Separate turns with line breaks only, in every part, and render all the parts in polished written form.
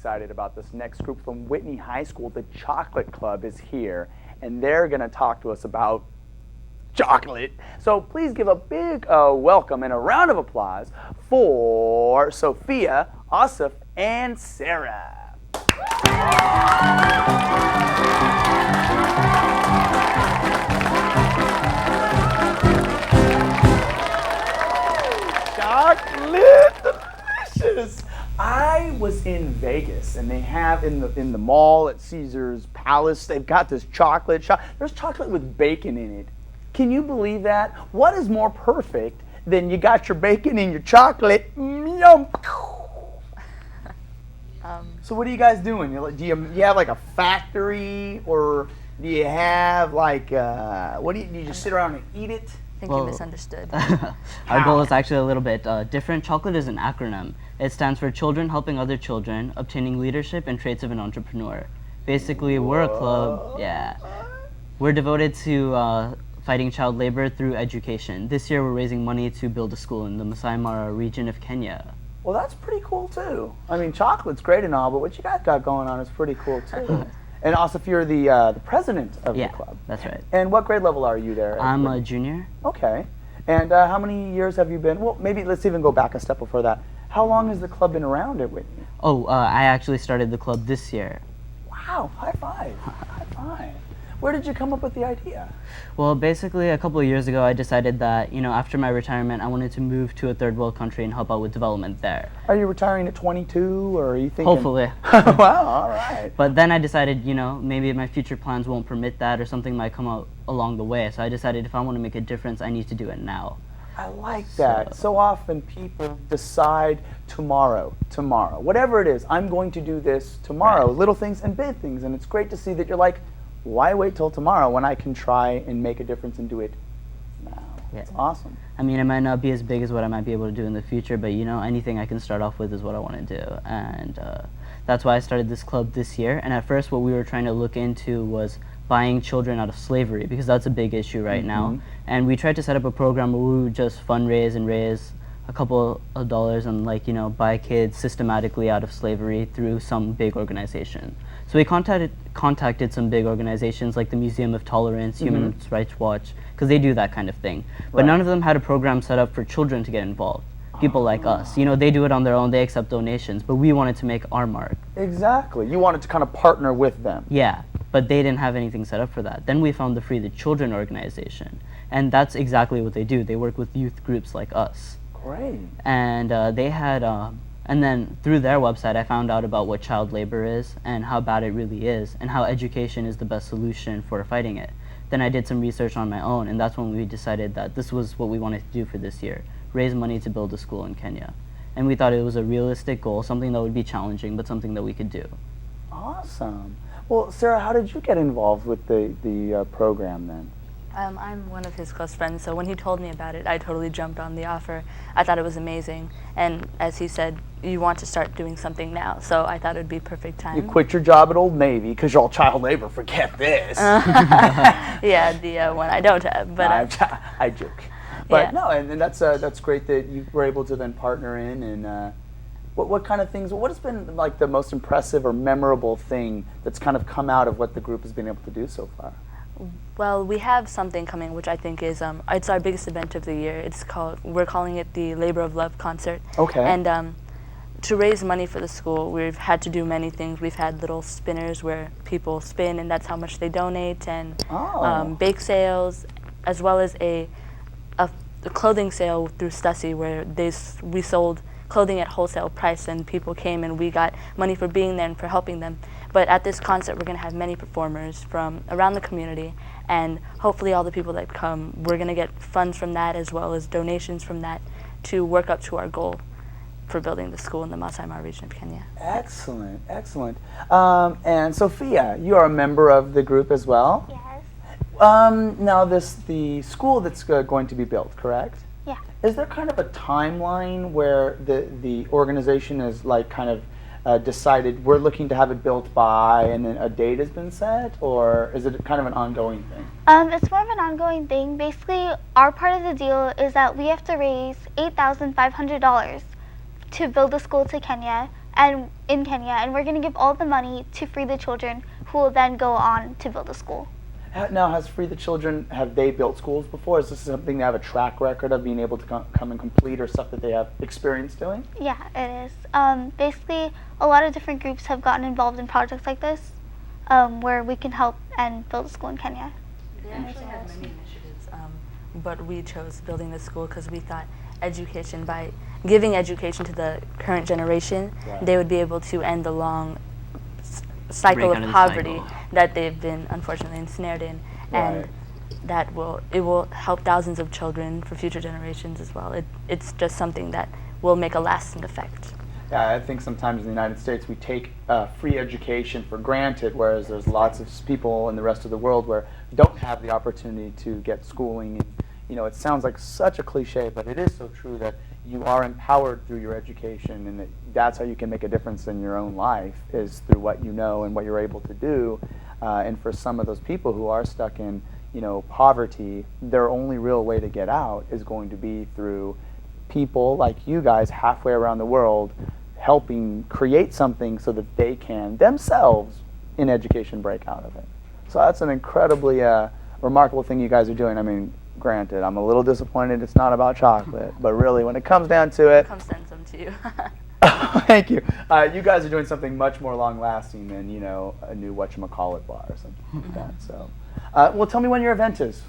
excited about this next group from Whitney High School. The Chocolate Club is here, and they're going to talk to us about chocolate. So please give a big welcome and a round of applause for Sophia, Asif, and Sarah. Chocolate delicious. I was in Vegas, and they have in the mall at Caesar's Palace, they've got this chocolate shop. There's chocolate with bacon in it. Can you believe that? What is more perfect than you got your bacon and your chocolate? Yum. So what are you guys doing? Do you have like a factory, or do you have like do you just sit around and eat it?
I think you misunderstood.
Our goal is actually a little bit different. Chocolate is an acronym. It stands for Children Helping Other Children, Obtaining Leadership and Traits of an Entrepreneur. Basically, we're a club, we're devoted to fighting child labor through education. This year we're raising money to build a school in the Masai Mara region of Kenya.
Well, that's pretty cool too. I mean, chocolate's great and all, but what you guys got going on is pretty cool too. And also, if you're the president of the club.
That's right.
And what grade level are you there?
I'm a junior.
Okay. And how many years have you been? Well, maybe let's even go back a step before that. How long has the club been around at Whitney?
Oh, I actually started the club this year.
Wow, high five. High five. Where did you come up with the idea?
Well, basically, a couple of years ago, I decided that, after my retirement, I wanted to move to a third world country and help out with development there.
Are you retiring at 22, or are you thinking?
Hopefully.
Wow, all right.
But then I decided, maybe my future plans won't permit that, or something might come out along the way. So I decided if I want to make a difference, I need to do it now.
I like that. So often people decide tomorrow, whatever it is, I'm going to do this tomorrow, right. Little things and big things. And it's great to see that you're like, why wait till tomorrow when I can try and make a difference and do it now? Yeah. It's awesome.
I mean, it might not be as big as what I might be able to do in the future, but anything I can start off with is what I want to do. And that's why I started this club this year. And at first what we were trying to look into was buying children out of slavery, because that's a big issue right now. And we tried to set up a program where we would just fundraise and raise a couple of dollars and buy kids systematically out of slavery through some big organization. So we contacted some big organizations like the Museum of Tolerance, Human Rights Watch, because they do that kind of thing. But none of them had a program set up for children to get involved. People like us, they do it on their own, they accept donations, but we wanted to make our mark.
Exactly. You wanted to kind of partner with them.
Yeah, but they didn't have anything set up for that. Then we found the Free the Children organization, and that's exactly what they do. They work with youth groups like us.
Great.
And they had, and then through their website, I found out about what child labor is and how bad it really is, and how education is the best solution for fighting it. Then I did some research on my own, and that's when we decided that this was what we wanted to do for this year, raise money to build a school in Kenya. And we thought it was a realistic goal, something that would be challenging, but something that we could do.
Awesome. Well, Sarah, how did you get involved with the program then?
I'm one of his close friends, so when he told me about it, I totally jumped on the offer. I thought it was amazing, and as he said, you want to start doing something now, so I thought it would be perfect time.
You quit your job at Old Navy because you're all child labor. Forget this.
Yeah, the one I don't have, but
I joke. But no, and that's great that you were able to then partner in. And what kind of things? What has been like the most impressive or memorable thing that's kind of come out of what the group has been able to do so far?
Well, we have something coming, which I think is it's our biggest event of the year. We're calling it the Labor of Love concert.
Okay.
And to raise money for the school, we've had to do many things. We've had little spinners where people spin, and that's how much they donate, and bake sales, as well as a clothing sale through Stussy, where we sold clothing at wholesale price, and people came and we got money for being there and for helping them. But at this concert, we're going to have many performers from around the community, and hopefully all the people that come, we're going to get funds from that as well as donations from that to work up to our goal for building the school in the Masai Mara region of Kenya.
Excellent, excellent. And Sophia, you are a member of the group as well?
Yes.
Now the school that's going to be built, correct?
Yeah.
Is there kind of a timeline where the organization is like kind of decided we're looking to have it built by, and then a date has been set, or is it kind of an ongoing thing?
It's more of an ongoing thing. Basically, our part of the deal is that we have to raise $8,500 to build a school to Kenya, and in Kenya, and we're going to give all the money to Free the Children, who will then go on to build a school.
Now, has Free the Children, have they built schools before? Is this something they have a track record of being able to come and complete, or stuff that they have experience doing?
Yeah, it is. Basically, a lot of different groups have gotten involved in projects like this, where we can help and build a school in Kenya.
They actually have many initiatives, but we chose building this school because we thought education, by giving education to the current generation, they would be able to end the long cycle of poverty that they've been unfortunately ensnared in, and it will help thousands of children for future generations as well. It's just something that will make a lasting effect.
Yeah, I think sometimes in the United States we take free education for granted, whereas there's lots of people in the rest of the world where don't have the opportunity to get schooling. And, you know, it sounds like such a cliche, but it is so true that you are empowered through your education, and that's how you can make a difference in your own life, is through what you know and what you're able to do. And for some of those people who are stuck in, you know, poverty, their only real way to get out is going to be through people like you guys halfway around the world helping create something so that they can themselves in education break out of it. So that's an incredibly remarkable thing you guys are doing. I mean, granted, I'm a little disappointed it's not about chocolate, but really when it comes down to it,
Come send some to you.
thank you. You guys are doing something much more long-lasting than, you know, a new whatchamacallit bar or something like that. So, well, tell me when your event is.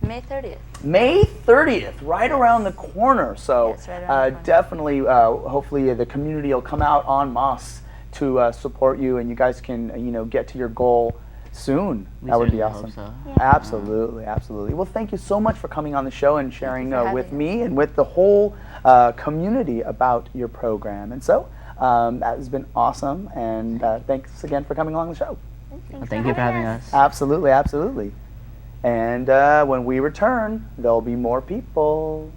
May 30th.
May 30th, right around the corner. So
Yes, right around the corner.
definitely, hopefully the community will come out en masse to support you, and you guys can, you know, get to your goal soon. That would be awesome.
So.
Yeah.
Absolutely, absolutely. Well, thank you so much for coming on the show and sharing
for
with
having
me and with the whole community about your program. And so that has been awesome, and thanks again for coming along the show.
Thank you for having us.
Absolutely, absolutely. And when we return, there'll be more people.